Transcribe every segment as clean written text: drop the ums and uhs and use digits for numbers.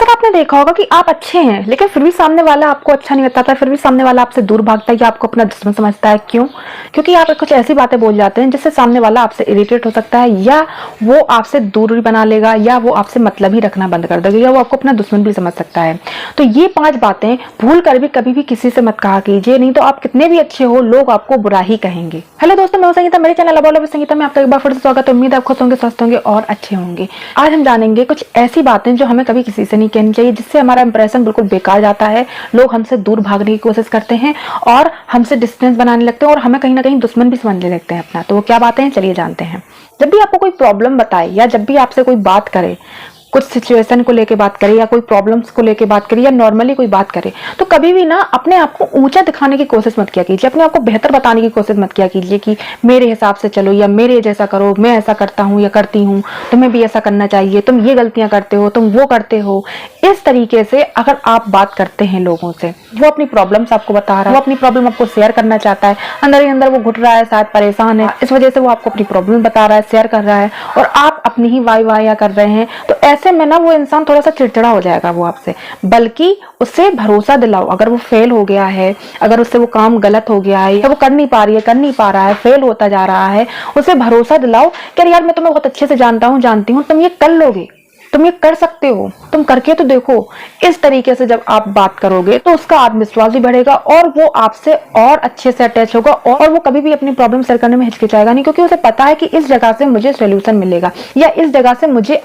अक्सर आपने देखा होगा कि आप अच्छे हैं लेकिन फिर भी सामने वाला आपको अच्छा नहीं बताता, फिर भी सामने वाला आपसे दूर भागता है या आपको अपना दुश्मन समझता है। क्यों? क्योंकि आप कुछ ऐसी बातें बोल जाते हैं जिससे सामने वाला आपसे इरिटेट हो सकता है, या वो आपसे दूरी बना लेगा, या वो आपसे मतलब ही रखना बंद कर देगा, या वो आपको अपना दुश्मन भी समझ सकता है। तो ये 5 बातें भूल कर भी कभी भी किसी से मत कहा कीजिए, नहीं तो आप कितने भी अच्छे हो लोग आपको बुरा ही कहेंगे। हेलो दोस्तों, मैं संगीता, मेरे चैनल अबाउट संगीता में आपका एक बार फिर से स्वागत है। उम्मीद है आप खुश होंगे, स्वस्थ होंगे और अच्छे होंगे। आज हम जानेंगे कुछ ऐसी बातें जो हमें कभी किसी से नहीं कहनी चाहिए, जिससे हमारा इंप्रेशन बिल्कुल बेकार जाता है। लोग हमसे दूर भागने की कोशिश करते हैं और हमसे डिस्टेंस बनाने लगते हैं और हमें कहीं ना कहीं दुश्मन भी समझने लगते हैं अपना। तो वो क्या बातें हैं, चलिए जानते हैं। जब भी आपको कोई प्रॉब्लम बताए या जब भी आपसे कोई बात करे, कुछ सिचुएशन को लेके बात करे या कोई प्रॉब्लम्स को लेके बात करे या नॉर्मली कोई बात करे, तो कभी भी ना अपने आप को ऊंचा दिखाने की कोशिश मत किया कीजिए, अपने आप को बेहतर बताने की कोशिश मत किया कीजिए कि मेरे हिसाब से चलो या मेरे जैसा करो, मैं ऐसा करता हूँ या करती हूँ, तुम्हें भी ऐसा करना चाहिए, तुम ये गलतियां करते हो, तुम वो करते हो। इस तरीके से अगर आप बात करते हैं लोगों से, वो अपनी प्रॉब्लम्स आपको बता रहा है, वो अपनी प्रॉब्लम आपको शेयर करना चाहता है, अंदर ही अंदर वो घुट रहा है, शायद परेशान है, इस वजह से वो आपको अपनी प्रॉब्लम बता रहा है, शेयर कर रहा है, और आप अपनी ही वाह कर रहे हैं। तो ऐसे में ना वो इंसान थोड़ा सा चिड़चिड़ा हो जाएगा वो आपसे। बल्कि उससे भरोसा दिलाओ, अगर वो फेल हो गया है, अगर उससे वो काम गलत हो गया है या वो कर नहीं पा रही है, कर नहीं पा रहा है, फेल होता जा रहा है, उसे भरोसा दिलाओ कि यार मैं तुम्हें बहुत अच्छे से जानता हूँ, जानती हूँ, तुम ये कर लोगे, तुम ये कर सकते हो, तुम करके तो देखो। इस तरीके से जब आप बात करोगे तो उसका आत्मविश्वास भी बढ़ेगा और वो आपसे और अच्छे से अटैच होगा और वो कभी भी अपनी प्रॉब्लम शेयर करने में हिचकिचाएगा नहीं, क्योंकि उसे पता है कि इस जगह से मुझे सोल्यूशन मिलेगा या इस जगह से मुझे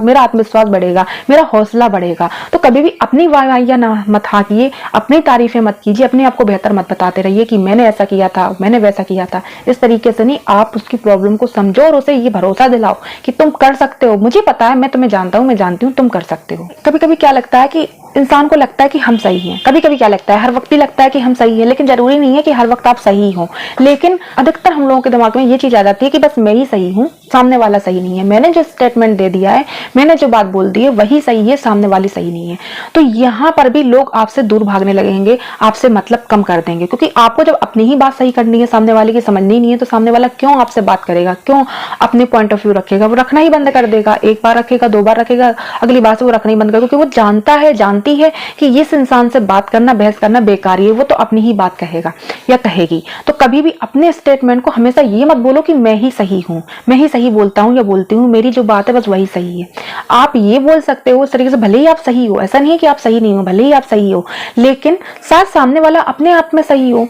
मेरा आत्मविश्वास बढ़ेगा, मेरा हौसला बढ़ेगा। तो कभी भी अपनी वाह ना मत हाकिए, अपनी तारीफें मत कीजिए, अपने आप को बेहतर मत बताते रहिए कि मैंने ऐसा किया था, मैंने वैसा किया था। इस तरीके से नहीं, आप उसकी प्रॉब्लम को समझो और उसे ये भरोसा दिलाओ कि तुम कर सकते हो, मुझे पता है, मैं तुम्हें जानता हूँ, मैं जानती हूँ, तुम कर सकते हो। कभी कभी क्या लगता है कि इंसान को लगता है कि हम सही हैं, कभी कभी क्या लगता है, हर वक्त ही लगता है कि हम सही हैं, लेकिन जरूरी नहीं है कि हर वक्त आप सही हो। लेकिन अधिकतर हम लोगों के दिमाग में ये चीज आ जाती है कि बस मैं ही सही हूँ, सामने वाला सही नहीं है, मैंने जो स्टेटमेंट दे दिया है, मैंने जो बात बोल दी है वही सही है, सामने वाली सही नहीं है। तो यहाँ पर भी लोग आपसे दूर भागने लगेंगे, आपसे मतलब कम कर देंगे, क्योंकि आपको जब अपनी ही बात सही करनी है, सामने वाले की समझनी नहीं है, तो सामने वाला क्यों आपसे बात करेगा, क्यों अपने पॉइंट ऑफ व्यू रखेगा? वो रखना ही बंद कर देगा। एक बार रखेगा, 2 बार रखेगा, अगली बार से वो रखना ही बंद करेगा, क्योंकि वो जानता है, जानती है कि इस इंसान से बात करना, बहस करना बेकार है, वो तो अपनी ही बात कहेगा या कहेगी। तो कभी भी अपने स्टेटमेंट को हमेशा ये मत बोलो कि मैं ही सही हूँ, मैं ही सही बोलता हूँ या बोलती हूँ, मेरी जो बात है बस वही सही है। आप ये बोल सकते हो इस तरीके से, भले ही आप सही हो, ऐसा नहीं है कि आप सही नहीं हो, भले ही आप सही हो, लेकिन साथ सामने वाला अपने आप में सही हो।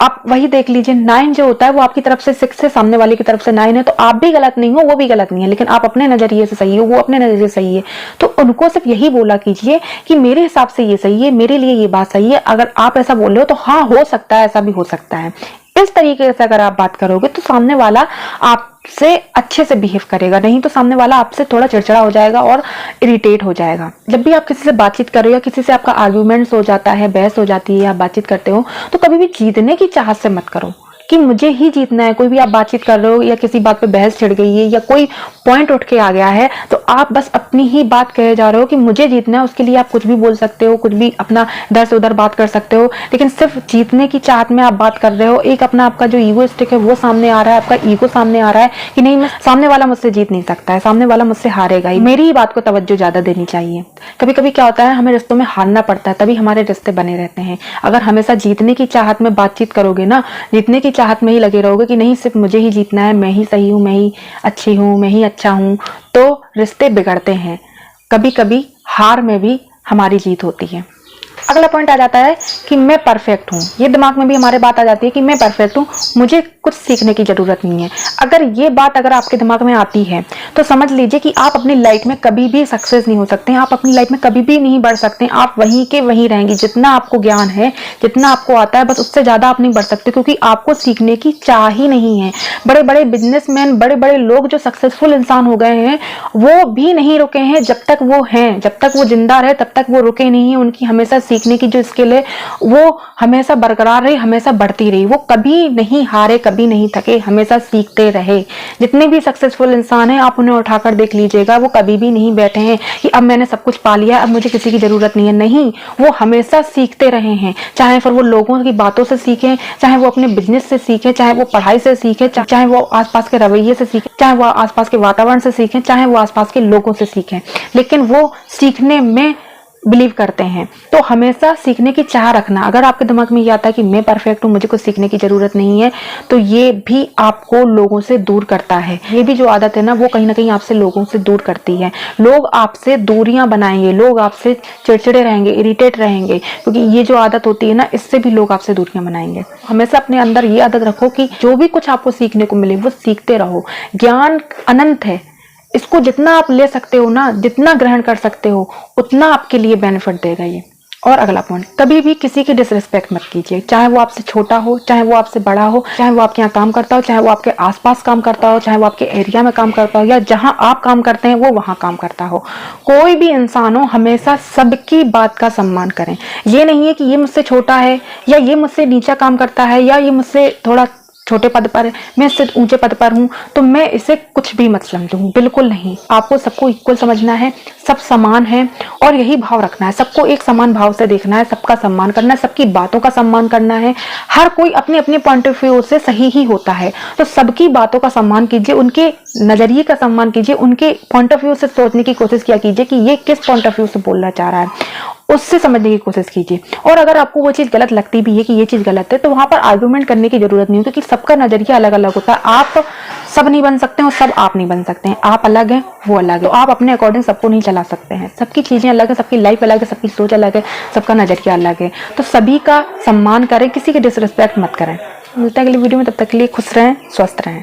आप वही देख लीजिए, 9 जो होता है वो आपकी तरफ से 6 है, सामने वाले की तरफ से 9 है, तो आप भी गलत नहीं हो, वो भी गलत नहीं है, लेकिन आप अपने नजरिए से सही हो, वो अपने नजरिए से सही है। तो उनको सिर्फ यही बोला कीजिए कि मेरे हिसाब से ये सही है, मेरे लिए ये बात सही है। अगर आप ऐसा बोल रहे हो तो हाँ, हो सकता है, ऐसा भी हो सकता है। इस तरीके से अगर आप बात करोगे तो सामने वाला आपसे अच्छे से बिहेव करेगा, नहीं तो सामने वाला आपसे थोड़ा चिड़चिड़ा हो जाएगा और इरिटेट हो जाएगा। जब भी आप किसी से बातचीत कर रहे हो या किसी से आपका आर्ग्यूमेंट्स हो जाता है, बहस हो जाती है या बातचीत करते हो, तो कभी भी जीतने की चाहत से मत करो कि मुझे ही जीतना है। कोई भी आप बातचीत कर रहे हो या किसी बात पे बहस छिड़ गई है या कोई पॉइंट उठ के आ गया है, तो आप बस अपनी ही बात कहे जा रहे हो कि मुझे जीतना है। उसके लिए आप कुछ भी बोल सकते हो, कुछ भी अपना इधर से उधर बात कर सकते हो, लेकिन सिर्फ जीतने की चाहत में आप बात कर रहे हो। एक अपना आपका जो ईगोइस्टिक है वो सामने आ रहा है, आपका ईगो सामने आ रहा है कि नहीं, मैं सामने वाला मुझसे जीत नहीं सकता है, सामने वाला मुझसे हारेगा ही, मेरी ही बात को तवज्जो ज्यादा देनी चाहिए। कभी कभी क्या होता है, हमें रिश्तों में हारना पड़ता है, तभी हमारे रिश्ते बने रहते हैं। अगर हमेशा जीतने की चाहत में बातचीत करोगे ना, जीतने की चाहत में लगे रहोगे कि नहीं सिर्फ मुझे ही जीतना है, मैं ही सही हूँ, मैं ही अच्छी हूँ, मैं ही अच्छा हूँ, तो रिश्ते बिगड़ते हैं। कभी कभी हार में भी हमारी जीत होती है। अगला पॉइंट आ जाता है कि मैं परफेक्ट हूँ। ये दिमाग में भी हमारे बात आ जाती है कि मैं परफेक्ट हूँ, मुझे कुछ सीखने की जरूरत नहीं है। अगर ये बात अगर आपके दिमाग में आती है तो समझ लीजिए कि आप अपनी लाइफ में कभी भी सक्सेस नहीं हो सकते हैं, आप अपनी लाइफ में कभी भी नहीं बढ़ सकते हैं। आप वहीं के वहीं रहेंगे। जितना आपको ज्ञान है, जितना आपको आता है, बस उससे ज्यादा आप नहीं बढ़ सकते, क्योंकि आपको सीखने की चाह ही नहीं है। बड़े बड़े बिजनेसमैन, बड़े बड़े लोग जो सक्सेसफुल इंसान हो गए हैं, वो भी नहीं रुके हैं। जब तक वो हैं, जब तक वो जिंदा रहे, तब तक वो रुके नहीं है। उनकी हमेशा सीखने की जो स्किल है वो हमेशा बरकरार रही, हमेशा बढ़ती रही। वो कभी नहीं हारे, कभी नहीं थके, हमेशा सीखते रहे। जितने भी सक्सेसफुल इंसान हैं, आप उन्हें उठाकर देख लीजिएगा, वो कभी भी नहीं बैठे हैं कि अब मैंने सब कुछ पा लिया, अब मुझे किसी की जरूरत नहीं है। नहीं, वो हमेशा सीखते रहे हैं। चाहे फिर वो लोगों की बातों से सीखें, चाहे वो अपने बिजनेस से सीखें, चाहे वो पढ़ाई से सीखें, चाहे वो आसपास के रवैये से सीखें, चाहे वो आसपास के वातावरण से सीखें, चाहे वो आसपास के लोगों से सीखें, लेकिन वो सीखने में बिलीव करते हैं। तो हमेशा सीखने की चाह रखना। अगर आपके दिमाग में ये आता है कि मैं परफेक्ट हूँ, मुझे कुछ सीखने की जरूरत नहीं है, तो ये भी आपको लोगों से दूर करता है। ये भी जो आदत है ना, वो कहीं ना कहीं आपसे लोगों से दूर करती है। लोग आपसे दूरियां बनाएंगे, लोग आपसे चिड़चिड़े रहेंगे, इरिटेट रहेंगे, क्योंकि ये जो आदत होती है ना, इससे भी लोग आपसे दूरियां बनाएंगे। हमेशा अपने अंदर ये आदत रखो कि जो भी कुछ आपको सीखने को मिले वो सीखते रहो। ज्ञान अनंत है, इसको जितना आप ले सकते हो ना, जितना ग्रहण कर सकते हो, उतना आपके लिए बेनिफिट देगा ये। और अगला पॉइंट, कभी भी किसी की डिसरिस्पेक्ट मत कीजिए, चाहे वो आपसे छोटा हो, चाहे वो आपसे बड़ा हो, चाहे वो आपके यहाँ काम करता हो, चाहे वो आपके आसपास काम करता हो, चाहे वो आपके एरिया में काम करता हो, या जहां आप काम करते हैं वो वहां काम करता हो। कोई भी इंसान हो, हमेशा सबकी बात का सम्मान करें। ये नहीं है कि ये मुझसे छोटा है, या ये मुझसे नीचा काम करता है, या ये मुझसे थोड़ा छोटे पद पर है, मैं इससे ऊंचे पद पर हूं, तो मैं इसे कुछ भी मत समझूं। बिल्कुल नहीं, आपको सबको इक्वल समझना है, सब समान है, और यही भाव रखना है। सबको एक समान भाव से देखना है, सबका सम्मान करना है, सबकी बातों का सम्मान करना है। हर कोई अपने अपने पॉइंट ऑफ व्यू से सही ही होता है, तो सबकी बातों का सम्मान कीजिए, उनके नजरिए का सम्मान कीजिए, उनके पॉइंट ऑफ व्यू से सोचने की कोशिश किया कीजिए कि ये किस पॉइंट ऑफ व्यू से बोलना चाह रहा है, उससे समझने की कोशिश कीजिए। और अगर आपको वो चीज गलत लगती भी है कि ये चीज गलत है, तो वहां पर आर्गुमेंट करने की जरूरत नहीं, क्योंकि सबका नजरिया अलग अलग होता है। आप सब नहीं बन सकते और सब आप नहीं बन सकते हैं। आप अलग हैं, वो अलग है, तो आप अपने अकॉर्डिंग सबको नहीं चला सकते हैं। सबकी चीजें अलग है, सबकी लाइफ अलग है, सबकी सोच अलग है, सबका नजरिया अलग है। तो सभी का सम्मान करें, किसी की डिसरिस्पेक्ट मत करें। मिलता है अगली वीडियो में, तब तक के लिए खुश रहें, स्वस्थ रहें।